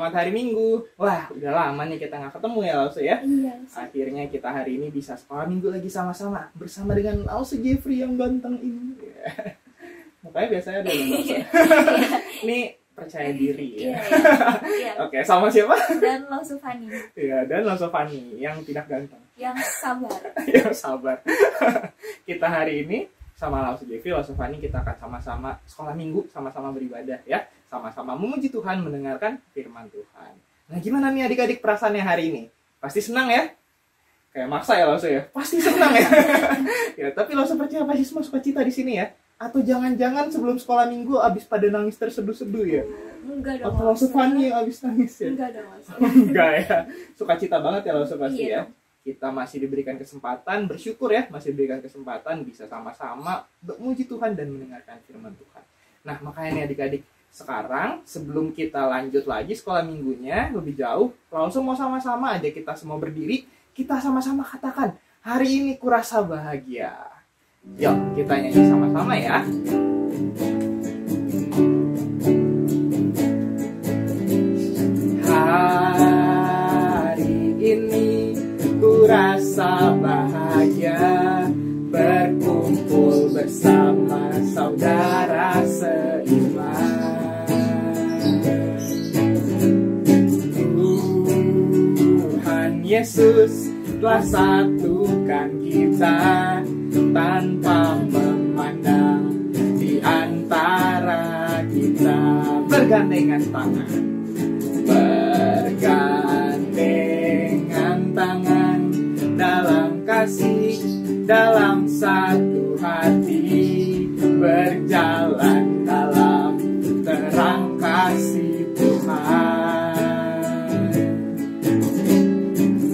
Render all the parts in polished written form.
selamat hari Minggu. Wah, udah lama nih kita nggak ketemu ya Lause ya. Iya. Akhirnya kita hari ini bisa sekolah Minggu lagi sama-sama bersama dengan Lause Jeffrey yang ganteng ini. Makanya biasanya ada Lause. Ini percaya diri ya. Iya. Oke, sama siapa? Dan Lause Fani. Iya, dan Lause Fani yang tidak ganteng. Yang sabar. Yang sabar. Kita hari ini sama Lause Jeffrey, Lause Fani kita akan sama-sama sekolah Minggu, sama-sama beribadah ya. Sama-sama memuji Tuhan, mendengarkan firman Tuhan. Nah, gimana nih adik-adik perasaannya hari ini? Pasti senang ya? Kayak maksa ya Lause ya? Pasti senang ya? Ya, tapi Lause percaya pasti semua sukacita di sini ya? Atau jangan-jangan sebelum sekolah Minggu abis pada nangis terseduh-seduh ya? Enggak dong. Atau Lause Fani yang abis nangis ya? Enggak dong. Enggak ya? Sukacita banget ya Lause pasti Iya. ya? Kita masih diberikan kesempatan, bersyukur ya, masih diberikan kesempatan bisa sama-sama memuji Tuhan dan mendengarkan firman Tuhan. Nah, makanya nih adik-adik, sekarang sebelum kita lanjut lagi sekolah minggunya lebih jauh, langsung mau sama-sama aja kita semua berdiri, kita sama-sama katakan, hari ini kurasa bahagia. Yuk, kita nyanyi sama-sama ya. Hari ini kurasa bahagia, berkumpul bersama saudara seiman. Tuhan Yesus telah satukan kita tanpa memandang di antara kita. Bergandengan tangan, bergandengan tangan dalam kasih, dalam satu hati, berjalan dalam terang kasih Tuhan.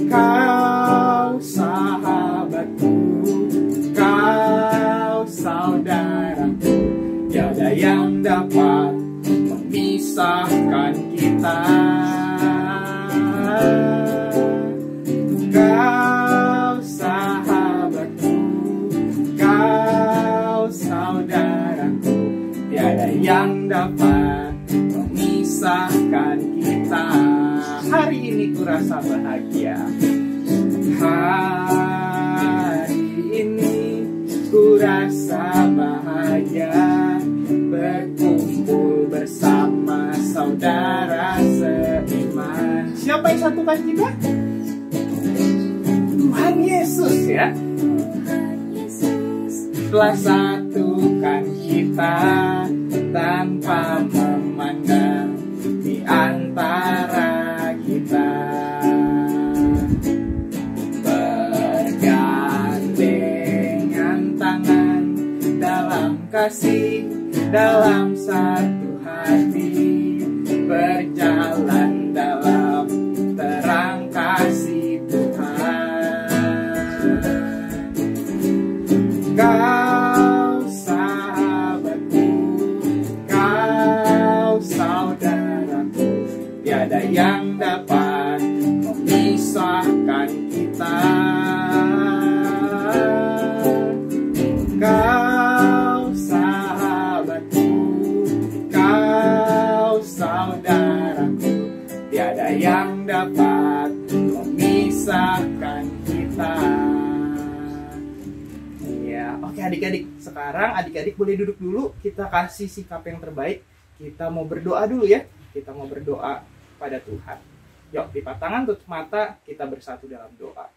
Kau sahabatku, kau saudaraku, tiada yang dapat memisahkan kita. Kau sahabatku, kau saudaraku, tiada yang dapat memisahkan kita. Hari ini kurasa bahagia. Hari ini kurasa bahagia, berkumpul bersama saudara seiman. Siapa yang satukan kita? Tuhan Yesus ya. Tuhan Yesus Telah satukan kita tanpa memandang di antara kita. Bergandengan tangan dalam kasih, dalam satu hati, berjalan dalam terang kasih Tuhan. Kau sahabatku, kau saudaraku, tiada yang dapat memisahkan kita. Kau sahabatku, kau saudaraku, tiada yang dapat memisahkan kita. Ya, oke adik-adik, sekarang adik-adik boleh duduk dulu, kita kasih sikap yang terbaik. Kita mau berdoa dulu ya, kita mau berdoa pada Tuhan. Yuk, lipat tangan, tutup mata, kita bersatu dalam doa.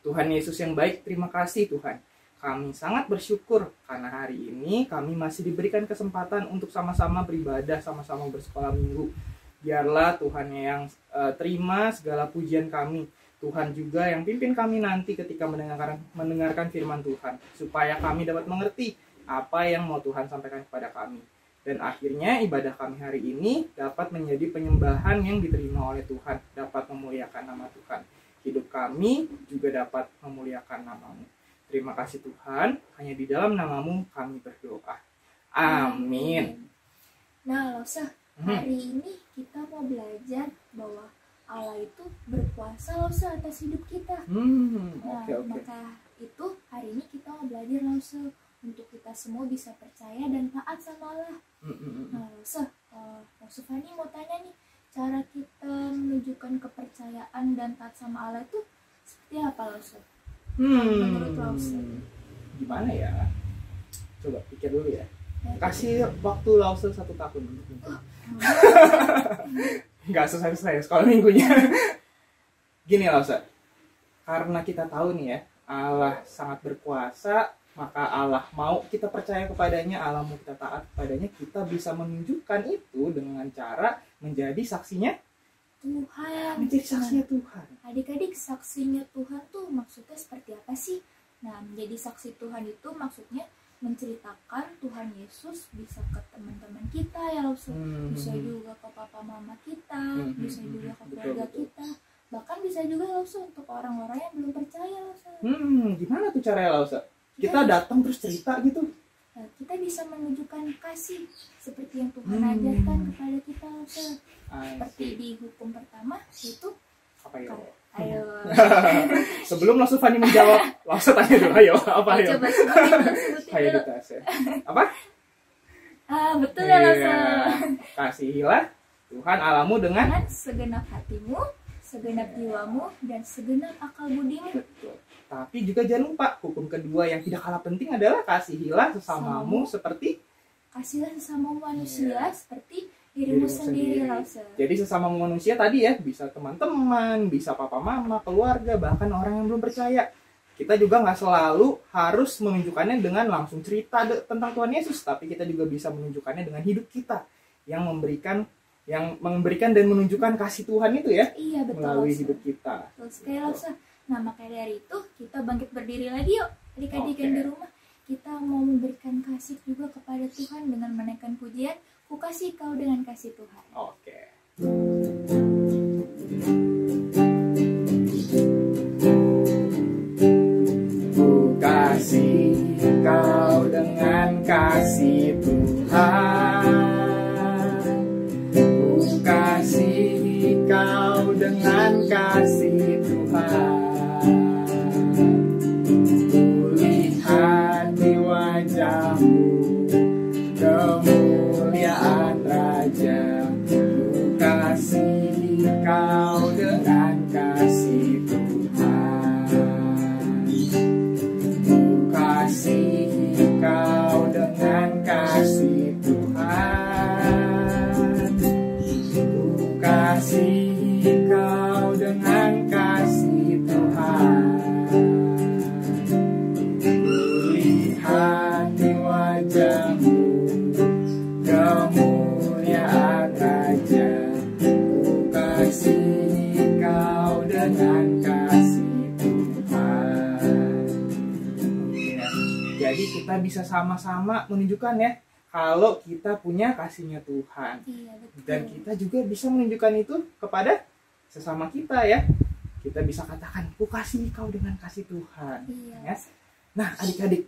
Tuhan Yesus yang baik, terima kasih Tuhan. Kami sangat bersyukur karena hari ini kami masih diberikan kesempatan untuk sama-sama beribadah, sama-sama bersekolah minggu. Biarlah Tuhan yang terima segala pujian kami. Tuhan juga yang pimpin kami nanti ketika mendengarkan firman Tuhan, supaya kami dapat mengerti apa yang mau Tuhan sampaikan kepada kami. Dan akhirnya ibadah kami hari ini dapat menjadi penyembahan yang diterima oleh Tuhan, dapat memuliakan nama Tuhan. Hidup kami juga dapat memuliakan nama-Mu. Terima kasih Tuhan, hanya di dalam nama-Mu kami berdoa. Amin. Nah, Lause, hari ini kita mau belajar bahwa Allah itu berkuasa Lause atas hidup kita. Nah, Oke. maka itu hari ini kita mau belajar Lause untuk kita semua bisa percaya dan taat sama Allah. Nah, Lause Fani mau tanya nih, cara kita menunjukkan kepercayaan dan taat sama Allah itu seperti apa Lausa? Menurut Lausa gimana ya? Coba pikir dulu ya. Kasih waktu Lausa 1 tahun. Nggak selesai sekolah minggunya. Gini Lausa, karena kita tahu nih ya, Allah sangat berkuasa, maka Allah mau kita percaya kepadanya, Allah mau kita taat kepadanya, kita bisa menunjukkan itu dengan cara menjadi saksinya Tuhan. Menjadi saksinya Tuhan. Adik-adik, saksinya Tuhan tuh maksudnya seperti apa sih? Nah, menjadi saksi Tuhan itu maksudnya menceritakan Tuhan Yesus bisa ke teman-teman kita ya Lausa, bisa juga ke papa mama kita, bisa juga ke keluarga kita, bahkan bisa juga Lausa untuk orang-orang yang belum percaya Lausa. Gimana tuh caranya Lausa? Kita datang terus cerita gitu. Nah, kita bisa menunjukkan kasih seperti yang Tuhan ajarkan kepada kita Lausa. Seperti di hukum pertama itu apa ya? Ayo. Sebelum langsung Fani menjawab, langsung tanya dulu. Ayo, apa ayo? Coba sebutin Ayo dulu. dites ya. Apa? Betul ya Lausa. Kasihilah Tuhan Allahmu dengan segenap hatimu, segenap jiwamu, dan segenap akal budimu. Betul. Tapi juga jangan lupa hukum kedua yang tidak kalah penting adalah kasihilah sesamamu seperti kasihlah sesama manusia seperti dirimu sendiri Lausa. Jadi sesama manusia tadi ya, bisa teman-teman, bisa papa mama, keluarga, bahkan orang yang belum percaya. Kita juga nggak selalu harus menunjukkannya dengan langsung cerita tentang Tuhan Yesus, tapi kita juga bisa menunjukkannya dengan hidup kita yang memberikan dan menunjukkan kasih Tuhan itu ya. Iya, betul, melalui Lausa. Hidup kita. Betul sekali Lausa. Nah, makanya dari itu kita bangkit berdiri lagi yuk adik-adik yang di rumah. Kita mau memberikan kasih juga kepada Tuhan dengan menaikkan pujian, ku kasih kau dengan kasih Tuhan. Oke. Ku kasih kau dengan kasih Tuhan. Ku kasih kau dengan kasih Tuhan. Kulihat di wajahmu kemuliaan Raja. Ku kasih kau dengan kasih Tuhan. Ku kasih kau dengan kasih Tuhan. Ku kasih kau dengan kasih Tuhan. Kulihat di wajahmu kemuliaan Raja. Ku kasih kau dengan kasih Tuhan. Jadi kita bisa sama-sama menunjukkan ya kalau kita punya kasihnya Tuhan. Iya, betul. Dan kita juga bisa menunjukkan itu kepada sesama kita ya. Kita bisa katakan, ku kasih kau dengan kasih Tuhan. Iya. Ya. Nah adik-adik,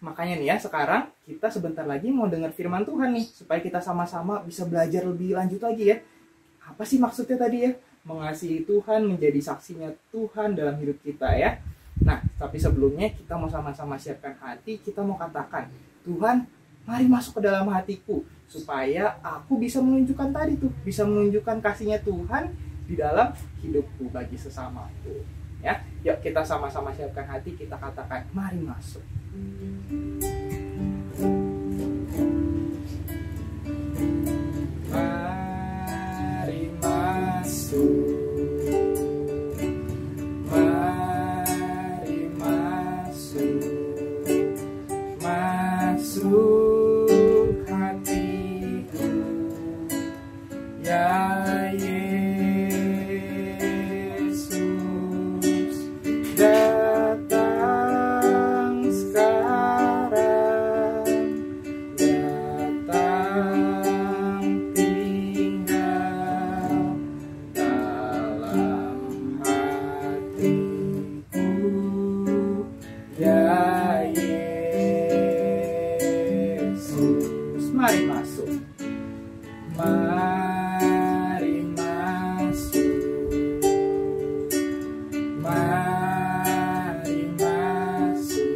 makanya nih ya sekarang kita sebentar lagi mau dengar firman Tuhan nih, supaya kita sama-sama bisa belajar lebih lanjut lagi ya. Apa sih maksudnya tadi ya? Mengasihi Tuhan, menjadi saksinya Tuhan dalam hidup kita ya. Nah, tapi sebelumnya kita mau sama-sama siapkan hati, kita mau katakan, Tuhan, mari masuk ke dalam hatiku, supaya aku bisa menunjukkan tadi tuh, bisa menunjukkan kasihnya Tuhan di dalam hidupku bagi sesamaku. Ya, yuk kita sama-sama siapkan hati, kita katakan, mari masuk. Mari masuk. Mari masuk. Masuk hatiku. Ya Yesus, datang sekarang, datang tinggal dalam hatiku. Ya Yesus, mari masuk. Mari masuk. Mari masuk.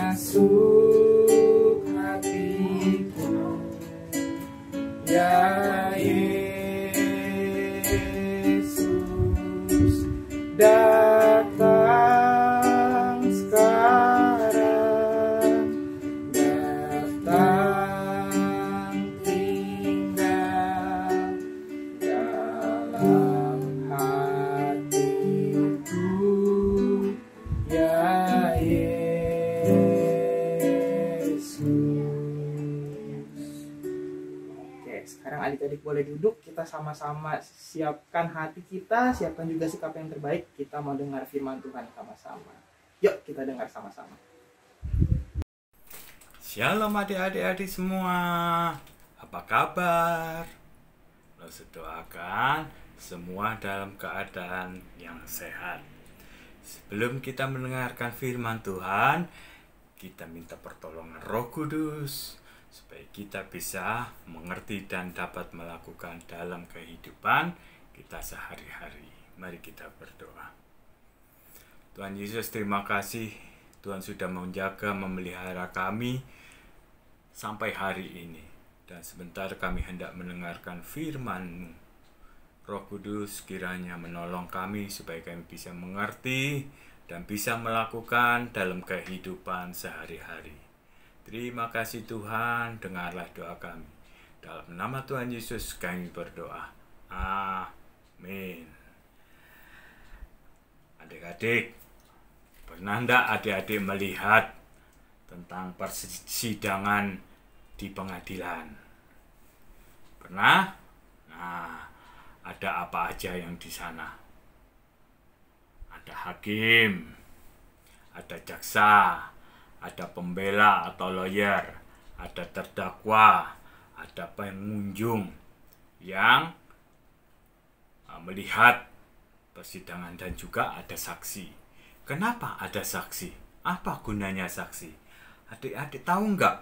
Masuk hatiku. Ya boleh duduk, kita sama-sama siapkan hati kita, siapkan juga sikap yang terbaik. Kita mau dengar firman Tuhan sama-sama. Yuk kita dengar sama-sama. Shalom adik-adik semua, apa kabar? Lo doakan semua dalam keadaan yang sehat. Sebelum kita mendengarkan firman Tuhan, kita minta pertolongan Roh Kudus supaya kita bisa mengerti dan dapat melakukan dalam kehidupan kita sehari-hari. Mari kita berdoa. Tuhan Yesus, terima kasih Tuhan sudah menjaga, memelihara kami sampai hari ini. Dan sebentar kami hendak mendengarkan firman-Mu. Roh Kudus kiranya menolong kami supaya kami bisa mengerti dan bisa melakukan dalam kehidupan sehari-hari. Terima kasih Tuhan, dengarlah doa kami. Dalam nama Tuhan Yesus kami berdoa. Amin. Adik-adik, pernah enggak adik-adik melihat tentang persidangan di pengadilan? Pernah? Nah, ada apa aja yang di sana? Ada hakim, ada jaksa, ada pembela atau lawyer, ada terdakwa, ada pengunjung yang melihat persidangan dan juga ada saksi. Kenapa ada saksi? Apa gunanya saksi? Adik-adik tahu nggak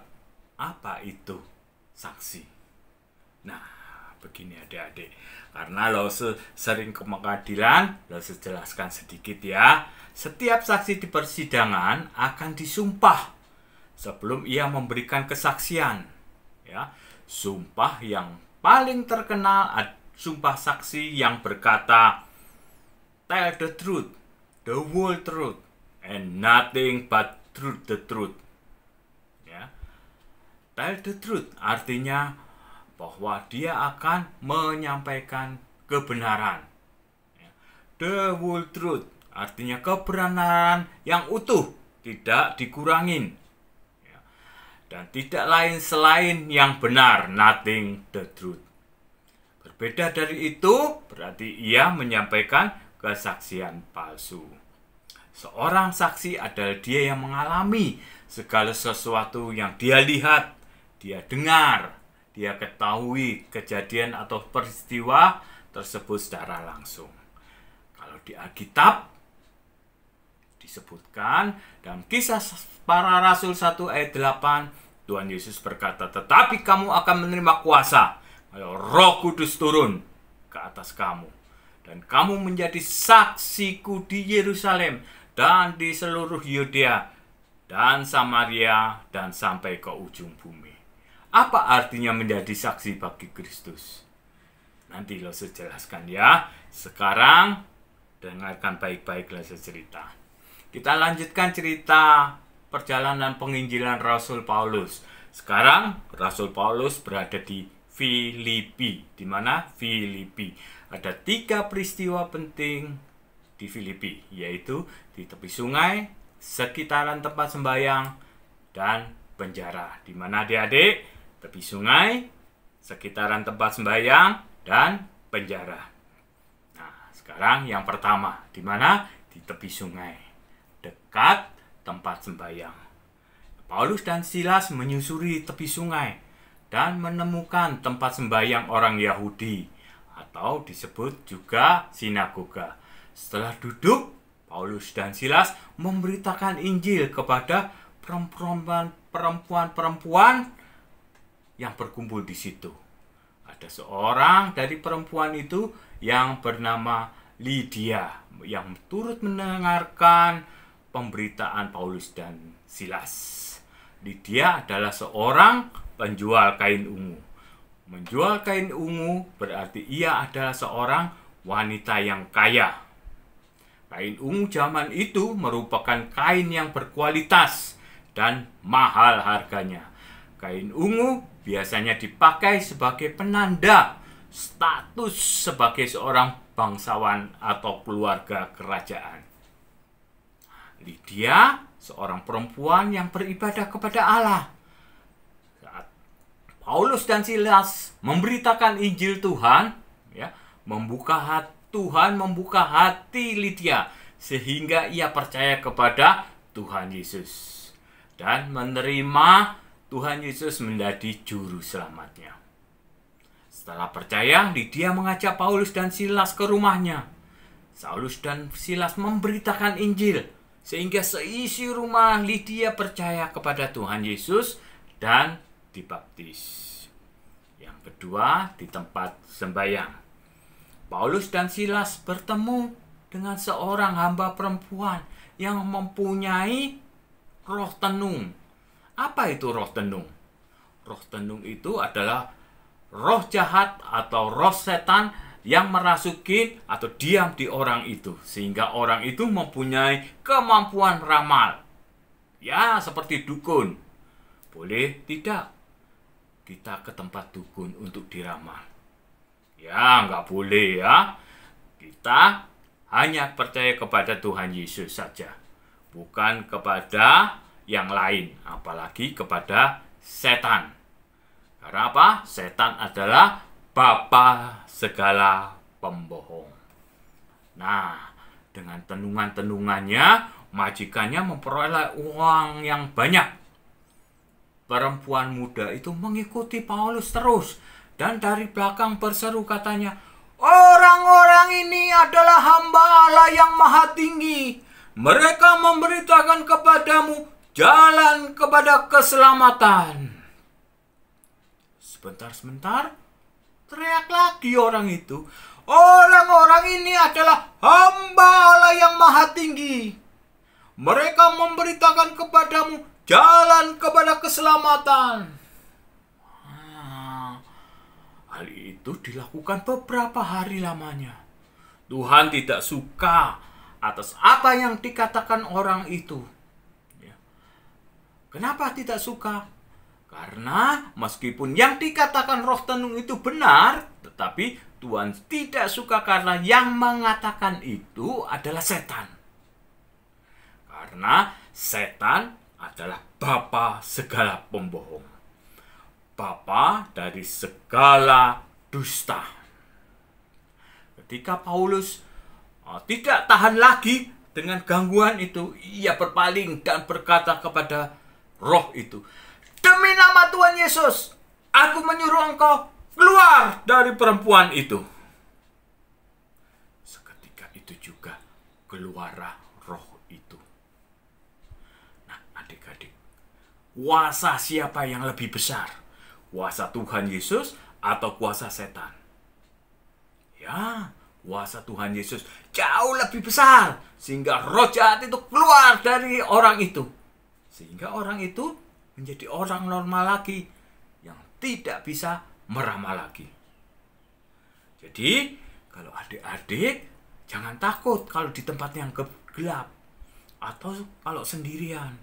apa itu saksi? Nah, begini adik-adik, karena lo sering ke pengadilan, lo jelaskan sedikit ya. Setiap saksi di persidangan akan disumpah sebelum ia memberikan kesaksian. Ya, sumpah yang paling terkenal sumpah saksi yang berkata, "Tell the truth, the whole truth, and nothing but the truth." Ya, tell the truth artinya bahwa dia akan menyampaikan kebenaran. The whole truth artinya kebenaran yang utuh, tidak dikurangin. Dan tidak lain selain yang benar, nothing the truth. Berbeda dari itu, berarti ia menyampaikan kesaksian palsu. Seorang saksi adalah dia yang mengalami segala sesuatu yang dia lihat, dia dengar, dia ketahui kejadian atau peristiwa tersebut secara langsung. Kalau di Alkitab disebutkan dalam Kisah Para Rasul 1 ayat 8, Tuhan Yesus berkata, "Tetapi kamu akan menerima kuasa kalau Roh Kudus turun ke atas kamu, dan kamu menjadi saksiku di Yerusalem dan di seluruh Yudea dan Samaria dan sampai ke ujung bumi." Apa artinya menjadi saksi bagi Kristus? Nanti lo sejelaskan ya. Sekarang dengarkan baik-baiklah cerita. Kita lanjutkan cerita perjalanan penginjilan Rasul Paulus. Sekarang Rasul Paulus berada di Filipi. Di mana? Filipi. Ada 3 peristiwa penting di Filipi, yaitu di tepi sungai, sekitaran tempat sembahyang, dan penjara. Di mana adik-adik? Tepi sungai, sekitaran tempat sembahyang, dan penjara. Nah, sekarang yang pertama, di mana? Di tepi sungai, dekat tempat sembahyang. Paulus dan Silas menyusuri tepi sungai dan menemukan tempat sembahyang orang Yahudi, atau disebut juga sinagoga. Setelah duduk, Paulus dan Silas memberitakan Injil kepada perempuan-perempuan yang berkumpul di situ. Ada seorang dari perempuan itu yang bernama Lydia yang turut mendengarkan pemberitaan Paulus dan Silas. Lydia adalah seorang penjual kain ungu. Menjual kain ungu berarti ia adalah seorang wanita yang kaya. Kain ungu zaman itu merupakan kain yang berkualitas dan mahal harganya. Kain ungu biasanya dipakai sebagai penanda status sebagai seorang bangsawan atau keluarga kerajaan. Lydia, seorang perempuan yang beribadah kepada Allah. Saat Paulus dan Silas memberitakan Injil Tuhan, ya, Tuhan membuka hati Lydia sehingga ia percaya kepada Tuhan Yesus dan menerima Tuhan Yesus menjadi juru selamatnya. Setelah percaya, Lydia mengajak Paulus dan Silas ke rumahnya. Paulus dan Silas memberitakan Injil sehingga seisi rumah Lydia percaya kepada Tuhan Yesus dan dibaptis. Yang kedua, di tempat sembahyang, Paulus dan Silas bertemu dengan seorang hamba perempuan yang mempunyai roh tenung. Apa itu roh tenung? Roh tenung itu adalah roh jahat atau roh setan yang merasuki atau diam di orang itu, sehingga orang itu mempunyai kemampuan ramal. Ya, seperti dukun. Boleh tidak kita ke tempat dukun untuk diramal? Ya, nggak boleh ya. Kita hanya percaya kepada Tuhan Yesus saja, bukan kepada yang lain, apalagi kepada setan. Karena apa? Setan adalah bapa segala pembohong. Nah, dengan tenungan-tenungannya, majikannya memperoleh uang yang banyak. Perempuan muda itu mengikuti Paulus terus, dan dari belakang berseru katanya, "Orang-orang ini adalah hamba Allah yang maha tinggi. Mereka memberitakan kepadamu jalan kepada keselamatan." Sebentar, teriak lagi orang itu, "Orang-orang ini adalah hamba Allah yang maha tinggi. Mereka memberitakan kepadamu jalan kepada keselamatan." Hal itu dilakukan beberapa hari lamanya. Tuhan tidak suka atas apa yang dikatakan orang itu. Kenapa tidak suka? Karena meskipun yang dikatakan roh tenung itu benar, tetapi Tuhan tidak suka karena yang mengatakan itu adalah setan. Karena setan adalah bapa segala pembohong, bapa dari segala dusta. Ketika Paulus tidak tahan lagi dengan gangguan itu, ia berpaling dan berkata kepada roh itu, "Demi nama Tuhan Yesus, aku menyuruh engkau keluar dari perempuan itu." Seketika itu juga keluarlah roh itu. Nah, adik-adik, kuasa siapa yang lebih besar? Kuasa Tuhan Yesus atau kuasa setan? Ya, kuasa Tuhan Yesus jauh lebih besar, sehingga roh jahat itu keluar dari orang itu, sehingga orang itu menjadi orang normal lagi yang tidak bisa meramal lagi. Jadi, kalau adik-adik jangan takut kalau di tempat yang gelap atau kalau sendirian.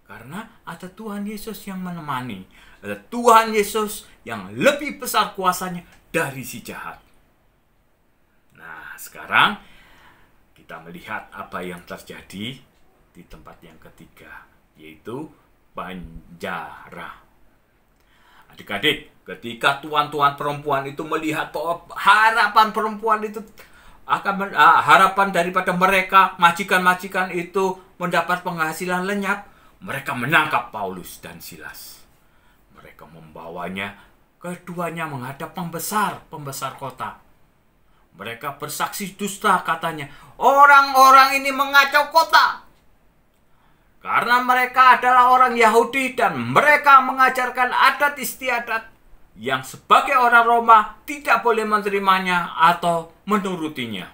Karena ada Tuhan Yesus yang menemani. Ada Tuhan Yesus yang lebih besar kuasanya dari si jahat. Nah, sekarang kita melihat apa yang terjadi di tempat yang ketiga, yaitu penjara. Adik-adik, ketika tuan-tuan perempuan itu melihat bahwa harapan perempuan itu akan harapan daripada mereka, majikan-majikan itu mendapat penghasilan lenyap, mereka menangkap Paulus dan Silas. Mereka membawanya, keduanya menghadap pembesar kota. Mereka bersaksi dusta, katanya, "Orang-orang ini mengacau kota. Karena mereka adalah orang Yahudi dan mereka mengajarkan adat istiadat yang sebagai orang Roma tidak boleh menerimanya atau menurutinya."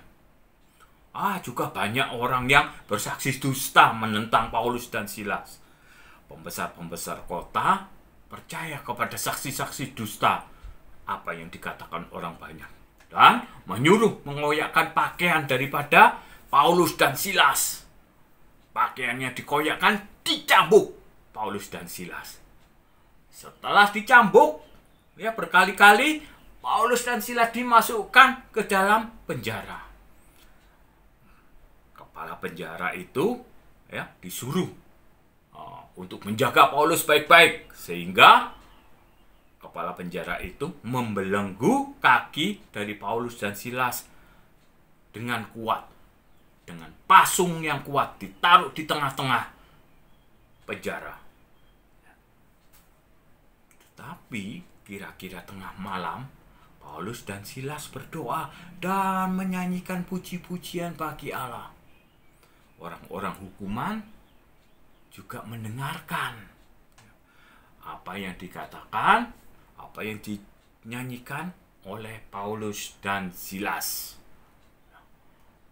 Juga banyak orang yang bersaksi dusta menentang Paulus dan Silas. Pembesar-pembesar kota percaya kepada saksi-saksi dusta apa yang dikatakan orang banyak, dan menyuruh mengoyakkan pakaian daripada Paulus dan Silas. Pakaiannya dikoyakkan, dicambuk Paulus dan Silas. Setelah dicambuk, berkali-kali, Paulus dan Silas dimasukkan ke dalam penjara. Kepala penjara itu disuruh untuk menjaga Paulus baik-baik, sehingga kepala penjara itu membelenggu kaki dari Paulus dan Silas dengan kuat. Dengan pasung yang kuat ditaruh di tengah-tengah penjara. Tetapi kira-kira tengah malam, Paulus dan Silas berdoa dan menyanyikan puji-pujian bagi Allah. Orang-orang hukuman juga mendengarkan apa yang dikatakan, apa yang dinyanyikan oleh Paulus dan Silas.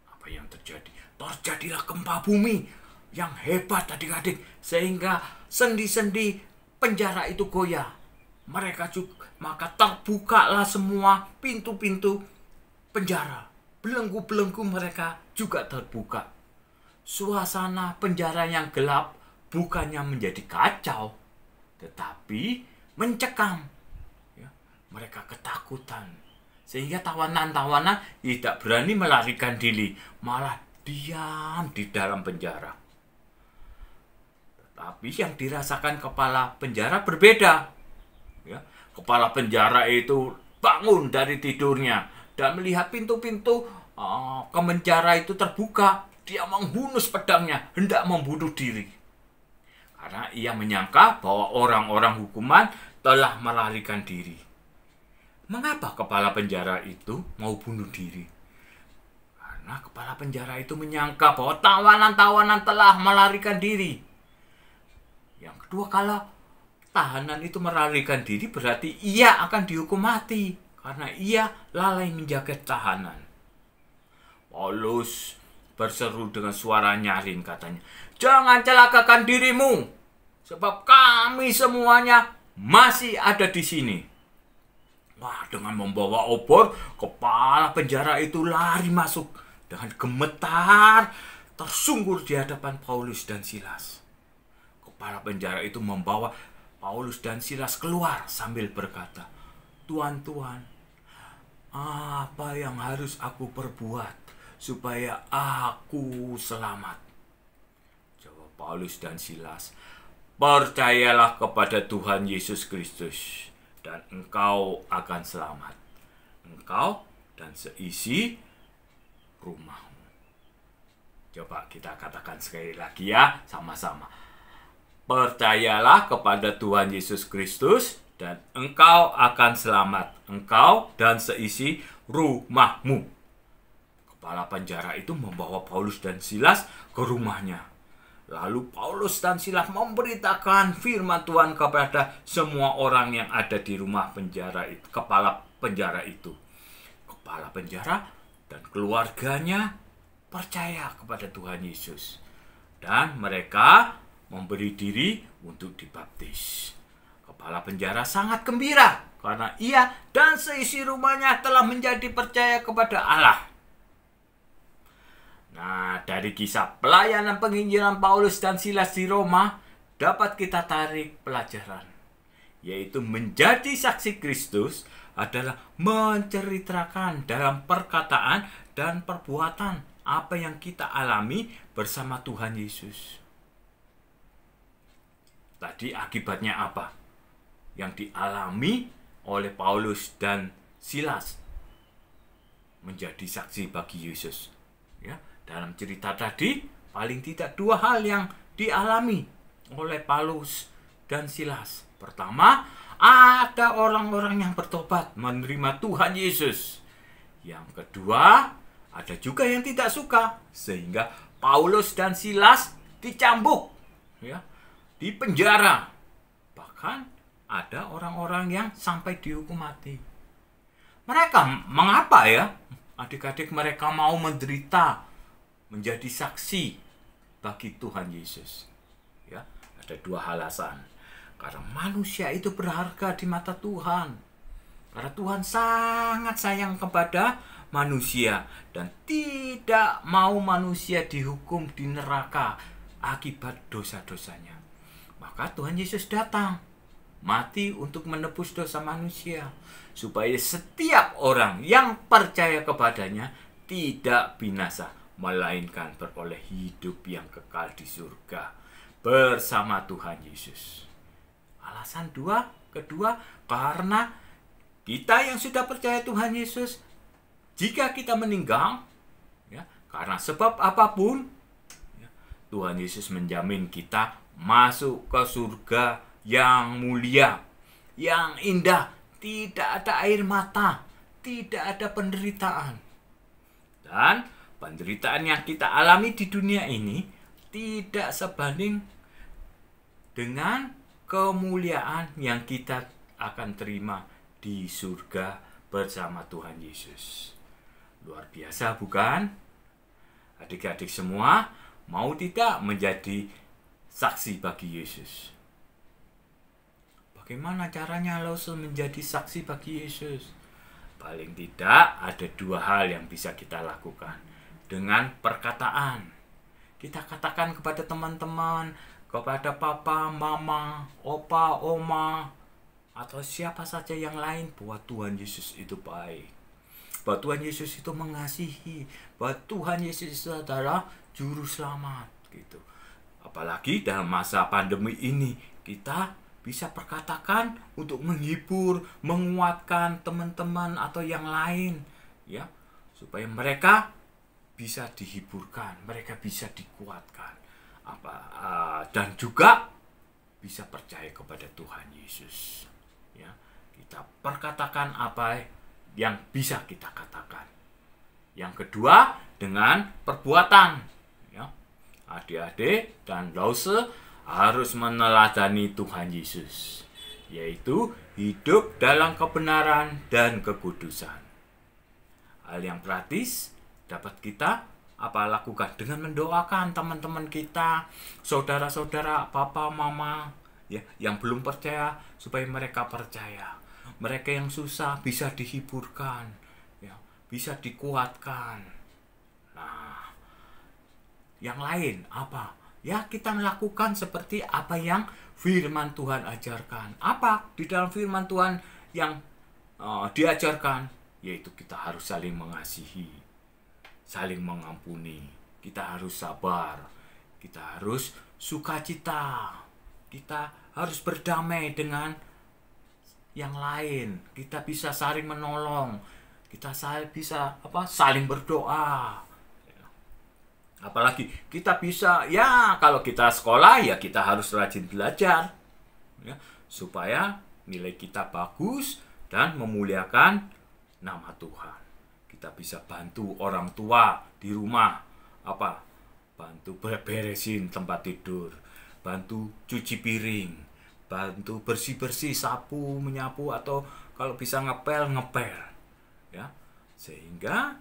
Apa yang terjadi? Terjadilah gempa bumi yang hebat adik-adik, sehingga sendi-sendi penjara itu goyah. Mereka juga, maka terbukalah semua pintu-pintu penjara. Belenggu-belenggu mereka juga terbuka. Suasana penjara yang gelap bukannya menjadi kacau, tetapi mencekam. Ya, mereka ketakutan. Sehingga tawanan-tawanan tidak berani melarikan diri, malah diam di dalam penjara. Tetapi yang dirasakan kepala penjara berbeda. Ya, kepala penjara itu bangun dari tidurnya dan melihat pintu-pintu kemenjara itu terbuka. Dia menghunus pedangnya, hendak membunuh diri. Karena ia menyangka bahwa orang-orang hukuman telah melarikan diri. Mengapa kepala penjara itu mau bunuh diri? Karena kepala penjara itu menyangka bahwa tawanan-tawanan telah melarikan diri. Yang kedua, kalau tahanan itu melarikan diri, berarti ia akan dihukum mati. Karena ia lalai menjaga tahanan. Paulus berseru dengan suara nyaring, katanya, "Jangan celakakan dirimu, sebab kami semuanya masih ada di sini." Wah, dengan membawa obor, kepala penjara itu lari masuk dengan gemetar, tersungkur di hadapan Paulus dan Silas. Kepala penjara itu membawa Paulus dan Silas keluar sambil berkata, "Tuan-tuan, apa yang harus aku perbuat supaya aku selamat?" Jawab Paulus dan Silas, "Percayalah kepada Tuhan Yesus Kristus, dan engkau akan selamat, engkau dan seisi rumahmu." Coba kita katakan sekali lagi ya, sama-sama. Percayalah kepada Tuhan Yesus Kristus, dan engkau akan selamat, engkau dan seisi rumahmu. Kepala penjara itu membawa Paulus dan Silas ke rumahnya. Lalu Paulus dan Silas memberitakan firman Tuhan kepada semua orang yang ada di rumah penjara itu, kepala penjara itu. Kepala penjara dan keluarganya percaya kepada Tuhan Yesus. Dan mereka memberi diri untuk dibaptis. Kepala penjara sangat gembira karena ia dan seisi rumahnya telah menjadi percaya kepada Allah. Nah, dari kisah pelayanan penginjilan Paulus dan Silas di Roma dapat kita tarik pelajaran, yaitu menjadi saksi Kristus adalah menceritakan dalam perkataan dan perbuatan apa yang kita alami bersama Tuhan Yesus. Tadi akibatnya apa yang dialami oleh Paulus dan Silas? Menjadi saksi bagi Yesus. Ya, dalam cerita tadi, paling tidak dua hal yang dialami oleh Paulus dan Silas. Pertama, ada orang-orang yang bertobat menerima Tuhan Yesus. Yang kedua, ada juga yang tidak suka, sehingga Paulus dan Silas dicambuk, ya, di penjara. Bahkan ada orang-orang yang sampai dihukum mati. Mereka mengapa ya? Adik-adik, mereka mau menderita, menjadi saksi bagi Tuhan Yesus. Ya, ada dua alasan. Karena manusia itu berharga di mata Tuhan. Karena Tuhan sangat sayang kepada manusia dan tidak mau manusia dihukum di neraka akibat dosa-dosanya. Maka Tuhan Yesus datang, mati untuk menebus dosa manusia, supaya setiap orang yang percaya kepadanya tidak binasa, melainkan beroleh hidup yang kekal di surga bersama Tuhan Yesus. Alasan dua, kedua, karena kita yang sudah percaya Tuhan Yesus, jika kita meninggal, ya, karena sebab apapun, ya, Tuhan Yesus menjamin kita masuk ke surga yang mulia, yang indah, tidak ada air mata, tidak ada penderitaan. Dan penderitaan yang kita alami di dunia ini tidak sebanding dengan kemuliaan yang kita akan terima di surga bersama Tuhan Yesus. Luar biasa, bukan? Adik-adik semua, mau tidak menjadi saksi bagi Yesus? Bagaimana caranya Lause menjadi saksi bagi Yesus? Paling tidak ada dua hal yang bisa kita lakukan. Dengan perkataan, kita katakan kepada teman-teman, kepada papa, mama, opa, oma, atau siapa saja yang lain, bahwa Tuhan Yesus itu baik, bahwa Tuhan Yesus itu mengasihi, bahwa Tuhan Yesus itu adalah juru selamat gitu. Apalagi dalam masa pandemi ini, kita bisa perkatakan untuk menghibur, menguatkan teman-teman atau yang lain, ya, supaya mereka bisa dihiburkan, mereka bisa dikuatkan, dan juga bisa percaya kepada Tuhan Yesus. Ya, kita perkatakan apa yang bisa kita katakan. Yang kedua, dengan perbuatan. Ya, adik-adik dan Lause harus meneladani Tuhan Yesus, yaitu hidup dalam kebenaran dan kekudusan. Hal yang praktis dapat kita lakukan dengan mendoakan teman-teman kita, saudara-saudara, papa, mama, ya, yang belum percaya supaya mereka percaya. Mereka yang susah bisa dihiburkan, ya, bisa dikuatkan. Nah, yang lain apa? Ya, kita melakukan seperti apa yang firman Tuhan ajarkan. Apa di dalam firman Tuhan yang diajarkan? Yaitu kita harus saling mengasihi, saling mengampuni, kita harus sabar, kita harus sukacita, kita harus berdamai dengan yang lain, kita bisa saling menolong, kita bisa saling berdoa. Apalagi kita bisa, ya, kalau kita sekolah, ya kita harus rajin belajar, ya, supaya nilai kita bagus dan memuliakan nama Tuhan. Kita bisa bantu orang tua di rumah, bantu beresin tempat tidur, bantu cuci piring, bantu bersih-bersih, sapu, menyapu, atau kalau bisa ngepel, ya, sehingga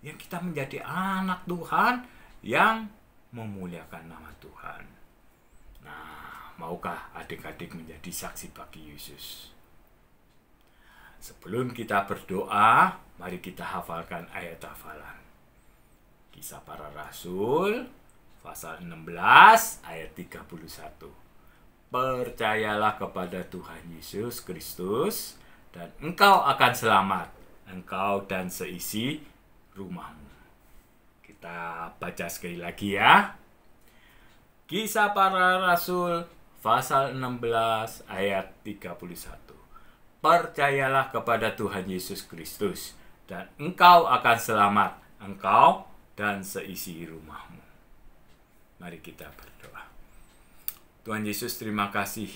yang kita menjadi anak Tuhan yang memuliakan nama Tuhan. Nah, maukah adik-adik menjadi saksi bagi Yesus? Sebelum kita berdoa, mari kita hafalkan ayat hafalan. Kisah Para Rasul, pasal 16, ayat 31. Percayalah kepada Tuhan Yesus Kristus, dan engkau akan selamat, engkau dan seisi rumahmu. Kita baca sekali lagi ya. Kisah Para Rasul pasal 16 ayat 31. Percayalah kepada Tuhan Yesus Kristus, dan engkau akan selamat, engkau dan seisi rumahmu. Mari kita berdoa. Tuhan Yesus, terima kasih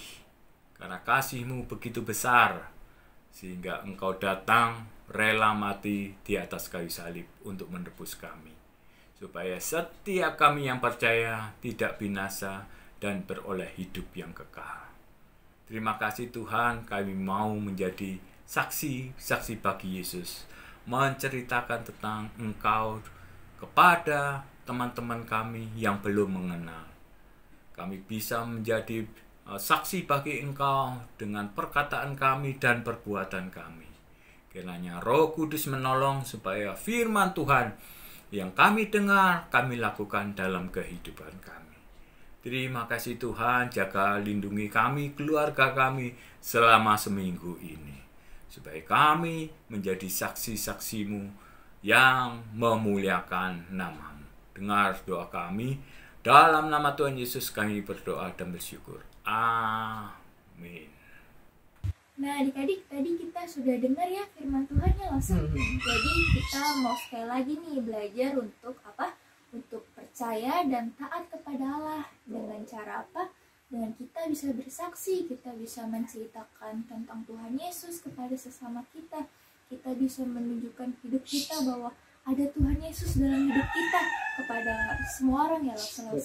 karena kasih-Mu begitu besar, sehingga engkau datang rela mati di atas kayu salib untuk menebus kami, supaya setiap kami yang percaya tidak binasa dan beroleh hidup yang kekal. Terima kasih Tuhan, kami mau menjadi saksi bagi Yesus, menceritakan tentang Engkau kepada teman-teman kami yang belum mengenal. Kami bisa menjadi saksi bagi Engkau dengan perkataan kami dan perbuatan kami. Kiranya Roh Kudus menolong supaya firman Tuhan yang kami dengar, kami lakukan dalam kehidupan kami. Terima kasih Tuhan, jaga lindungi kami, keluarga kami selama seminggu ini, supaya kami menjadi saksi-saksi-Mu yang memuliakan nama-Mu. Dengar doa kami, dalam nama Tuhan Yesus kami berdoa dan bersyukur. Amin. Nah, adik-adik, tadi kita sudah dengar ya firman Tuhan ya langsung. Jadi kita mau sekali lagi nih belajar untuk apa? Untuk percaya dan taat kepada Allah. Dengan cara apa? Dengan kita bisa bersaksi, kita bisa menceritakan tentang Tuhan Yesus kepada sesama kita. Kita bisa menunjukkan hidup kita bahwa ada Tuhan Yesus dalam hidup kita kepada semua orang ya langsung.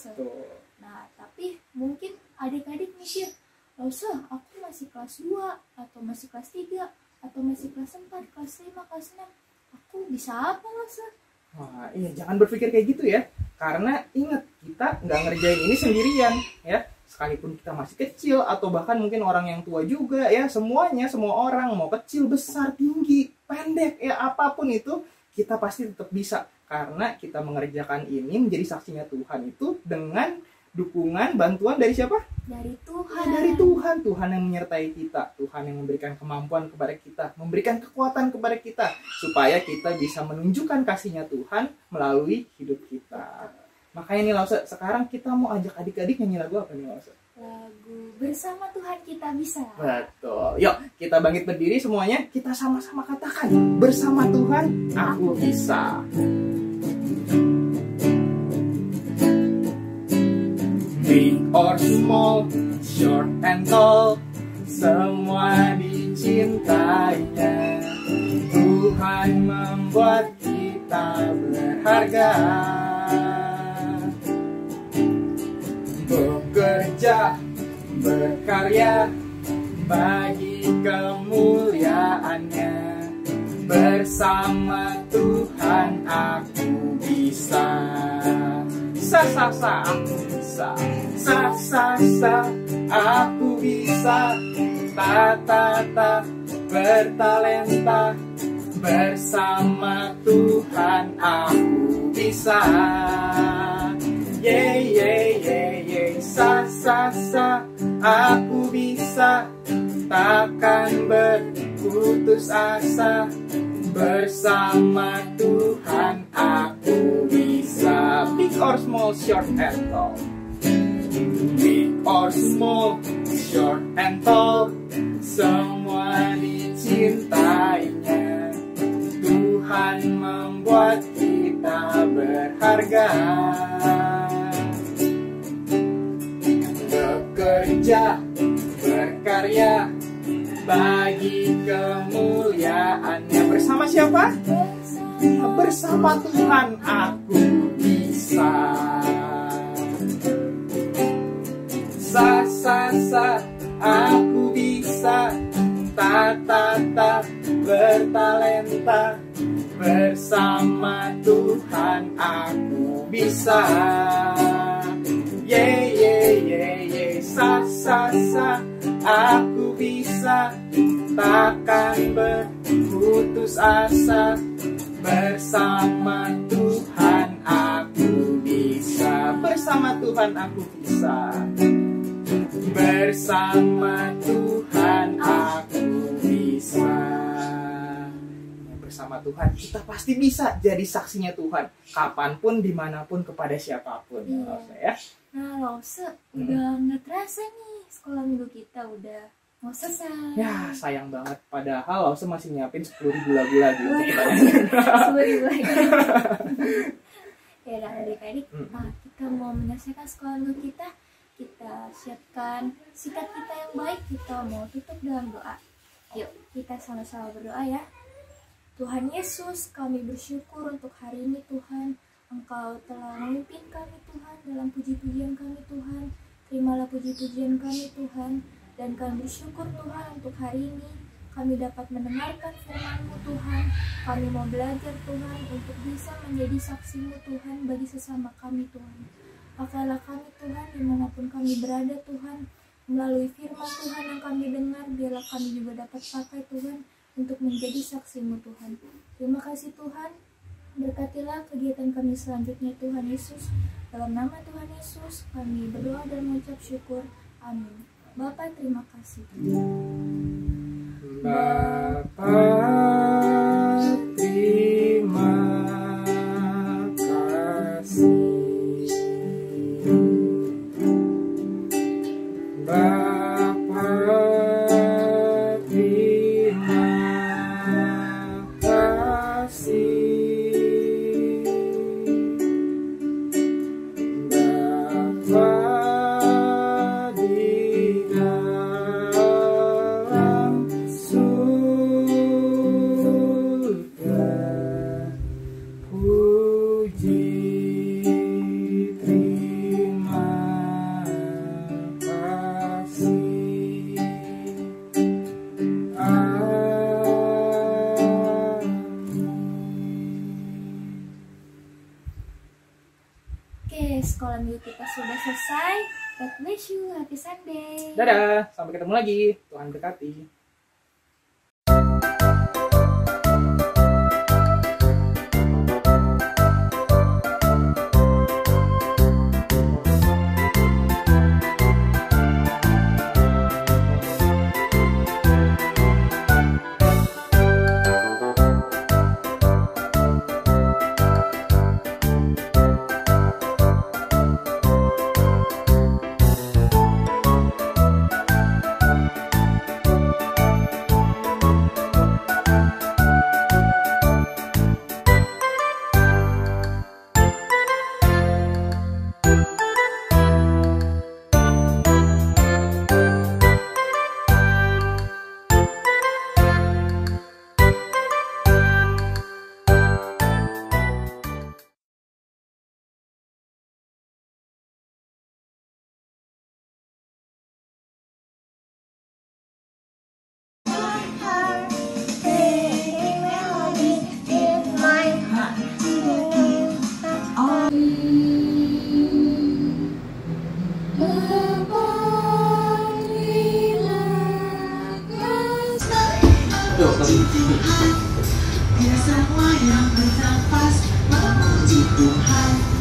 Nah, tapi mungkin adik-adik mikir, Lause, aku masih kelas 2, atau masih kelas 3, atau masih kelas 4, kelas 5, kelas 6. Aku bisa apa, Lause? Wah, iya, jangan berpikir kayak gitu ya. Karena ingat, kita nggak ngerjain ini sendirian ya. Sekalipun kita masih kecil, atau bahkan mungkin orang yang tua juga ya. Semuanya, semua orang, mau kecil, besar, tinggi, pendek, ya apapun itu, kita pasti tetap bisa. Karena kita mengerjakan ini menjadi saksinya Tuhan itu dengan dukungan, bantuan dari siapa? Dari Tuhan. Dari Tuhan. Tuhan yang menyertai kita. Tuhan yang memberikan kemampuan kepada kita. Memberikan kekuatan kepada kita. Supaya kita bisa menunjukkan kasihnya Tuhan melalui hidup kita. Makanya nih Lause, sekarang kita mau ajak adik-adik nyanyi lagu apa nih Lause? Lagu Bersama Tuhan Kita Bisa. Betul. Yuk, kita bangkit berdiri semuanya. Kita sama-sama katakan, bersama Tuhan aku bisa. Big or small, short and tall, semua dicintainya. Tuhan membuat kita berharga. Bekerja, berkarya bagi kemuliaannya. Bersama Tuhan aku bisa. Sa aku bisa. Sa aku bisa. Ta bertalenta. Bersama Tuhan aku bisa. Sa aku bisa. Takkan berputus asa. Bersama Tuhan aku bisa. Big or small, short and tall. Big or small, short and tall, semua dicintainya. Tuhan membuat kita berharga. Bekerja, berkarya bagi kemuliaannya. Bersama siapa? Bersama Tuhan aku bisa. Sa aku bisa. Ta bertalenta. Bersama Tuhan aku bisa. Sa aku bisa. Takkan berputus asa. Bersama Tuhan aku bisa. Bersama Tuhan aku bisa. Bersama Tuhan aku bisa. Bersama Tuhan kita pasti bisa jadi saksinya Tuhan kapanpun, dimanapun, kepada siapapun. Ya. Nah Lause, udah nggak terasa nih sekolah minggu kita udah mau selesai. Ya sayang banget, padahal Lause masih nyiapin 10.000 lagu lagi. 10.000 lagi. Ya udah adik-adik, kita mau menyelesaikan sekolah minggu kita. Kita siapkan sikap kita yang baik. Kita mau tutup dalam doa. Yuk kita sama-sama berdoa ya. Tuhan Yesus, kami bersyukur untuk hari ini Tuhan. Engkau telah memimpin kami Tuhan dalam puji-pujian kami Tuhan. Terimalah puji-pujian kami Tuhan. Dan kami bersyukur Tuhan untuk hari ini kami dapat mendengarkan firman-Mu Tuhan. Kami mau belajar Tuhan untuk bisa menjadi saksi-Mu Tuhan bagi sesama kami Tuhan. Pakailah kami Tuhan dimanapun kami berada Tuhan. Melalui firman Tuhan yang kami dengar, biarlah kami juga dapat pakai Tuhan untuk menjadi saksi-Mu Tuhan. Terima kasih Tuhan. Berkatilah kegiatan kami selanjutnya Tuhan Yesus. Dalam nama Tuhan Yesus kami berdoa dan mengucap syukur. Amin. Bapa terima kasih. Bapa terima kasih. Bapa terima selesai. God bless you. Happy Sunday. Dadah, sampai ketemu lagi. Tuhan berkati. Biar semua yang bernafas memuji Tuhan.